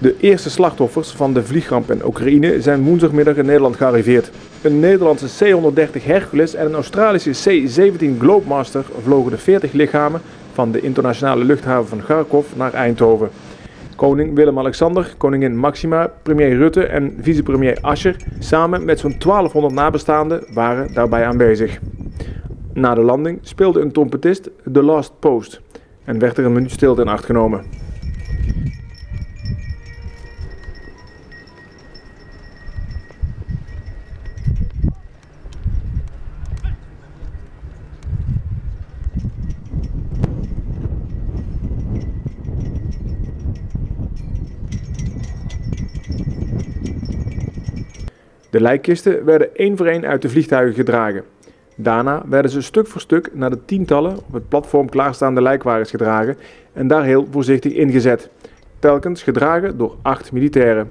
De eerste slachtoffers van de vliegramp in Oekraïne zijn woensdagmiddag in Nederland gearriveerd. Een Nederlandse C-130 Hercules en een Australische C-17 Globemaster vlogen de 40 lichamen van de internationale luchthaven van Kharkov naar Eindhoven. Koning Willem-Alexander, koningin Maxima, premier Rutte en vicepremier Asscher samen met zo'n 1200 nabestaanden waren daarbij aanwezig. Na de landing speelde een trompetist The Last Post en werd er een minuut stilte in acht genomen. De lijkkisten werden één voor één uit de vliegtuigen gedragen. Daarna werden ze stuk voor stuk naar de tientallen op het platform klaarstaande lijkwagens gedragen en daar heel voorzichtig ingezet. Telkens gedragen door 8 militairen.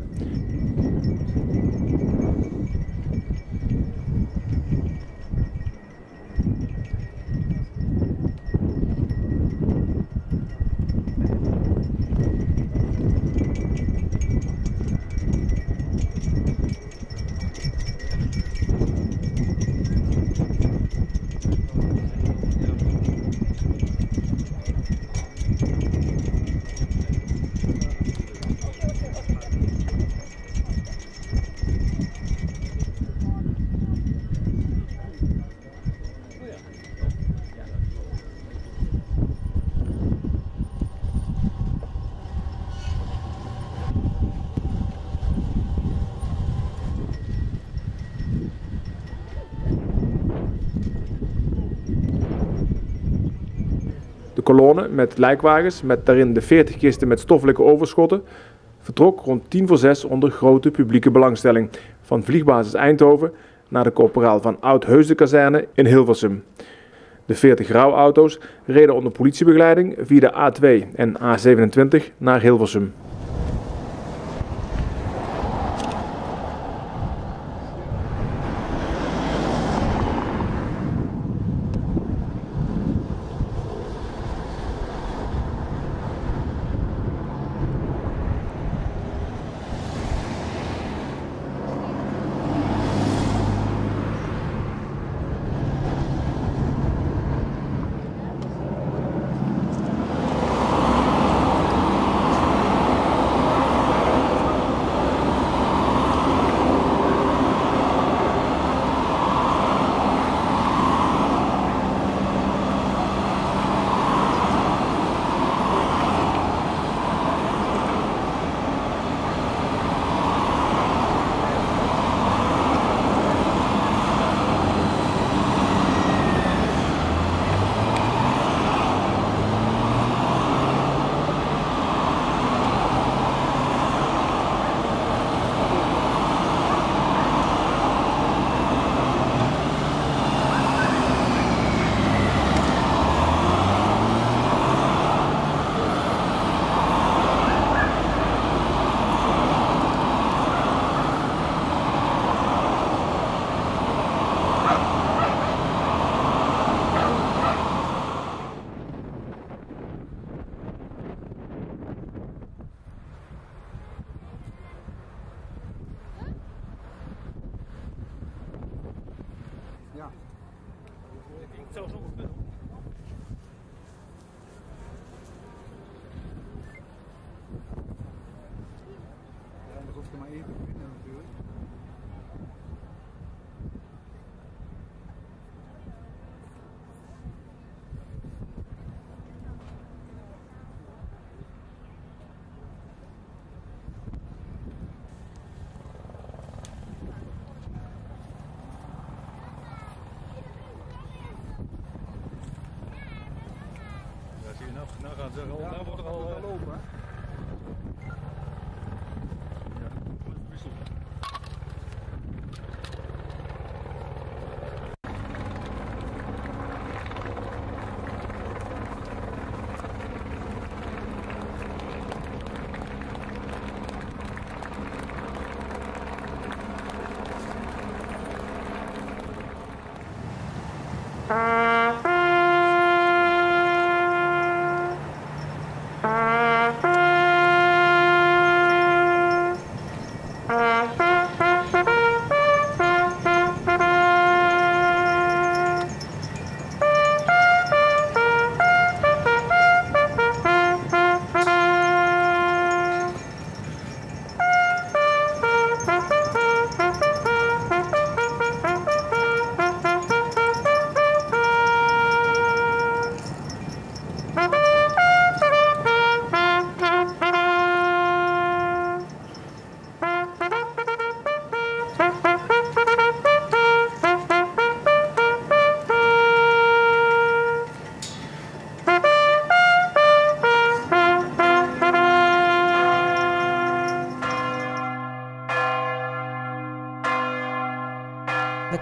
De kolonne met lijkwagens, met daarin de 40 kisten met stoffelijke overschotten, vertrok rond 5:50 onder grote publieke belangstelling van vliegbasis Eindhoven naar de corporaal van Oud-Heusden-kazerne in Hilversum. De 40 rouwauto's reden onder politiebegeleiding via de A2 en A27 naar Hilversum. Ja. Ik zou zo goed doen. Ja, dan hoeft er maar één te vinden natuurlijk. Nou gaan ze al, Ja, nou wordt er al lopen, hè? Ja, wissel.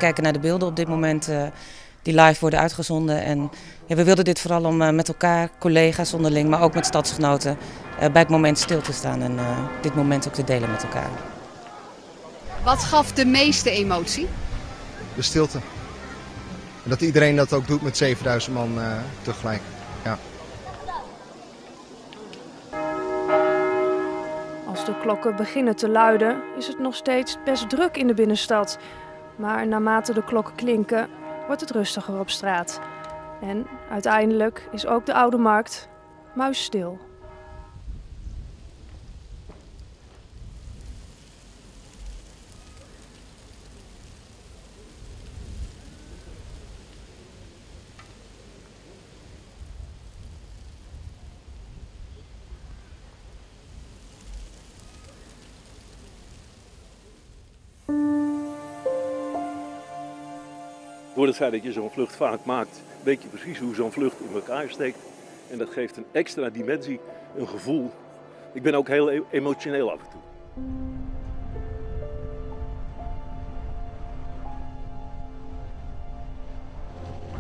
kijken naar de beelden op dit moment die live worden uitgezonden. En ja, we wilden dit vooral om met elkaar, collega's onderling, maar ook met stadsgenoten, bij het moment stil te staan en dit moment ook te delen met elkaar. Wat gaf de meeste emotie? De stilte. En dat iedereen dat ook doet met 7000 man tegelijk. Ja. Als de klokken beginnen te luiden, is het nog steeds best druk in de binnenstad. Maar naarmate de klokken klinken, wordt het rustiger op straat. En uiteindelijk is ook de Oude Markt muisstil. Door het feit dat je zo'n vlucht vaak maakt, weet je precies hoe zo'n vlucht in elkaar steekt. En dat geeft een extra dimensie, een gevoel. Ik ben ook heel emotioneel af en toe.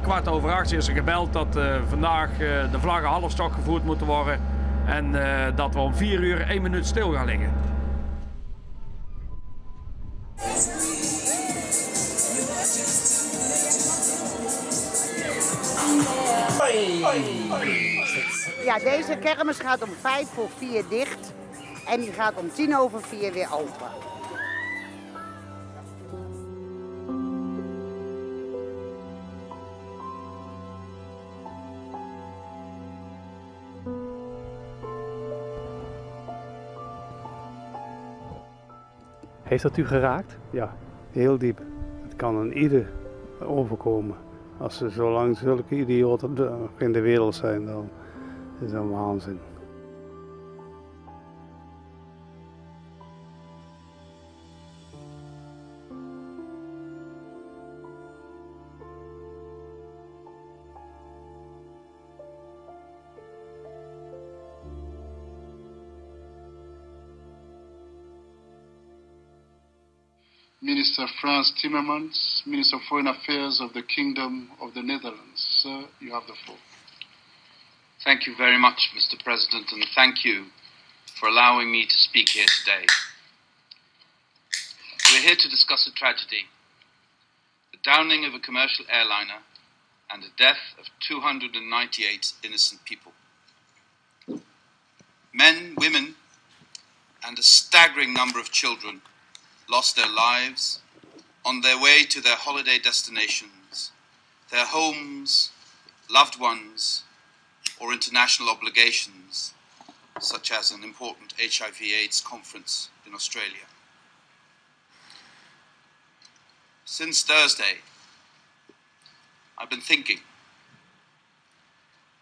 7:15 is er gebeld dat vandaag de vlaggen halfstok gevoerd moeten worden. En dat we om 4 uur 1 minuut stil gaan liggen. Ja, deze kermis gaat om 3:55 dicht en die gaat om 4:10 weer open. Heeft dat u geraakt? Ja, heel diep. Het kan aan ieder overkomen. Als er zolang zulke idioten in de wereld zijn, dan is dat waanzin. Minister Frans Timmermans, Minister of Foreign Affairs of the Kingdom of the Netherlands. Sir, you have the floor. Thank you very much, Mr. President, and thank you for allowing me to speak here today. We're here to discuss a tragedy, the downing of a commercial airliner and the death of 298 innocent people. Men, women, and a staggering number of children lost their lives on their way to their holiday destinations, their homes, loved ones, or international obligations, such as an important HIV/AIDS conference in Australia. Since Thursday, I've been thinking,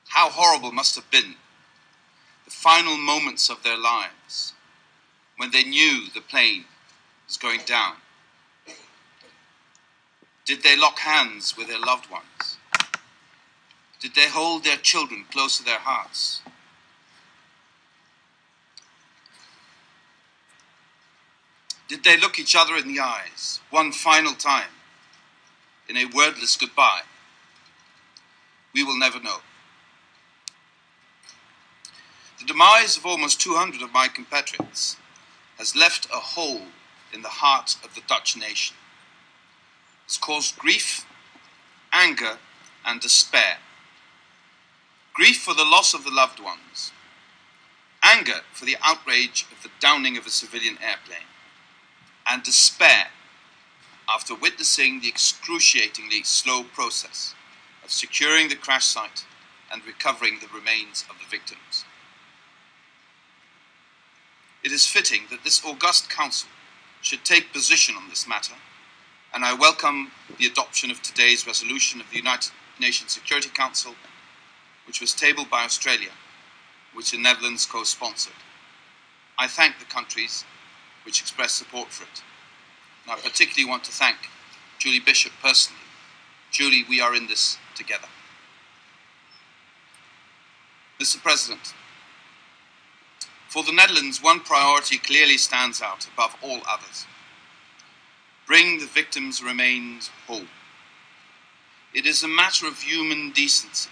how horrible must have been the final moments of their lives when they knew the plane was going down. Did they lock hands with their loved ones? Did they hold their children close to their hearts? Did they look each other in the eyes one final time in a wordless goodbye? We will never know. The demise of almost 200 of my compatriots has left a hole in the heart of the Dutch nation. It's caused grief, anger, and despair. Grief for the loss of the loved ones. Anger for the outrage of the downing of a civilian airplane. And despair after witnessing the excruciatingly slow process of securing the crash site and recovering the remains of the victims. It is fitting that this august council should take position on this matter, and I welcome the adoption of today's resolution of the United Nations Security Council, which was tabled by Australia, which the Netherlands co-sponsored. I thank the countries which expressed support for it. And I particularly want to thank Julie Bishop personally. Julie, we are in this together. Mr. President, for the Netherlands, one priority clearly stands out above all others: bring the victims' remains home. It is a matter of human decency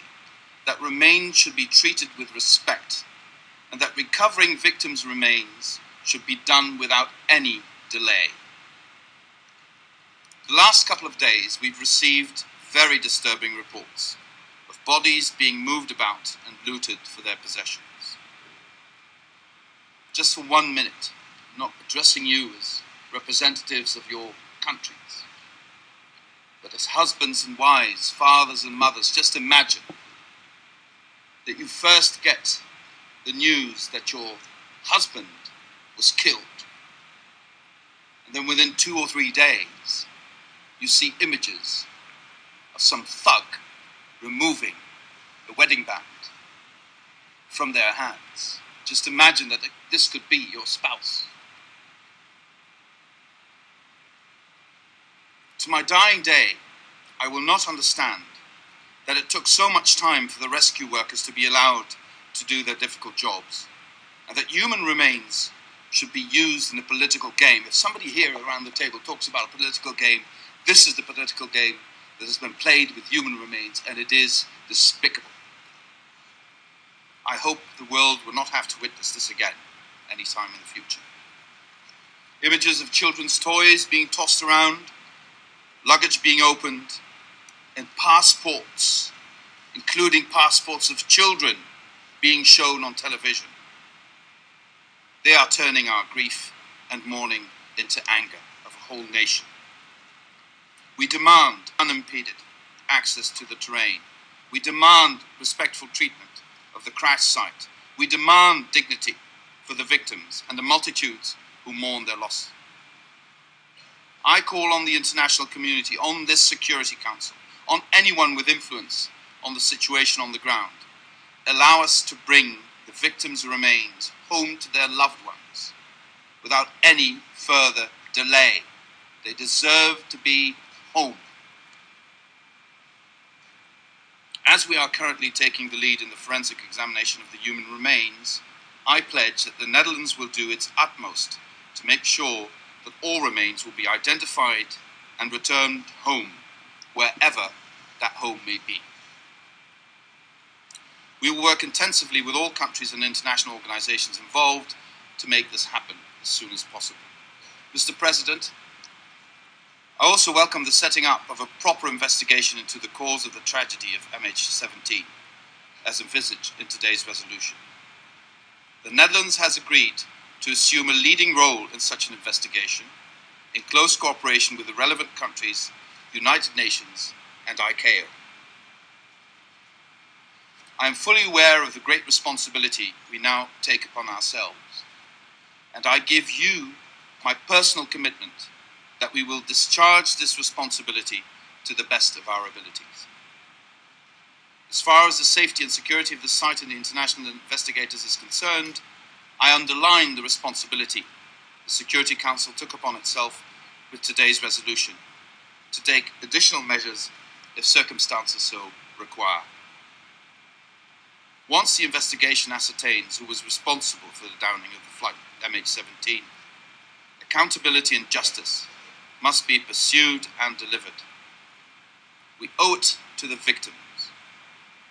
that remains should be treated with respect and that recovering victims' remains should be done without any delay. The last couple of days we've received very disturbing reports of bodies being moved about and looted for their possessions. Just for 1 minute, I'm not addressing you as representatives of your countries, but as husbands and wives, fathers and mothers, just imagine that you first get the news that your husband was killed, and then within 2 or 3 days, you see images of some thug removing the wedding band from their hands. Just imagine that this could be your spouse. To my dying day, I will not understand that it took so much time for the rescue workers to be allowed to do their difficult jobs, and that human remains should be used in a political game. If somebody here around the table talks about a political game, this is the political game that has been played with human remains, and it is despicable. I hope the world will not have to witness this again any time in the future. Images of children's toys being tossed around, luggage being opened, and passports, including passports of children, being shown on television. They are turning our grief and mourning into anger of a whole nation. We demand unimpeded access to the terrain. We demand respectful treatment of the crash site. We demand dignity for the victims and the multitudes who mourn their loss. I call on the international community, on this Security Council, on anyone with influence on the situation on the ground. Allow us to bring the victims' remains home to their loved ones without any further delay. They deserve to be home. As we are currently taking the lead in the forensic examination of the human remains, I pledge that the Netherlands will do its utmost to make sure that all remains will be identified and returned home, wherever that home may be. We will work intensively with all countries and international organizations involved to make this happen as soon as possible. Mr. President, I also welcome the setting up of a proper investigation into the cause of the tragedy of mh17, as envisaged in today's resolution. The Netherlands has agreed to assume a leading role in such an investigation, in close cooperation with the relevant countries, the United Nations, and ICAO. I am fully aware of the great responsibility we now take upon ourselves, and I give you my personal commitment that we will discharge this responsibility to the best of our abilities. As far as the safety and security of the site and the international investigators is concerned, I underline the responsibility the Security Council took upon itself with today's resolution to take additional measures if circumstances so require. Once the investigation ascertains who was responsible for the downing of the flight mh17, accountability and justice must be pursued and delivered. We owe it to the victims.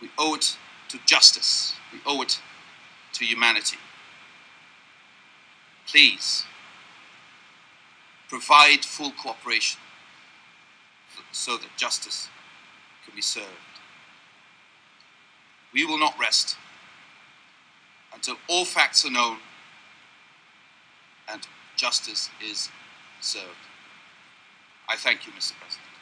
We owe it to justice. We owe it to humanity. Please, provide full cooperation so that justice can be served. We will not rest until all facts are known and justice is served. I thank you, Mr. President.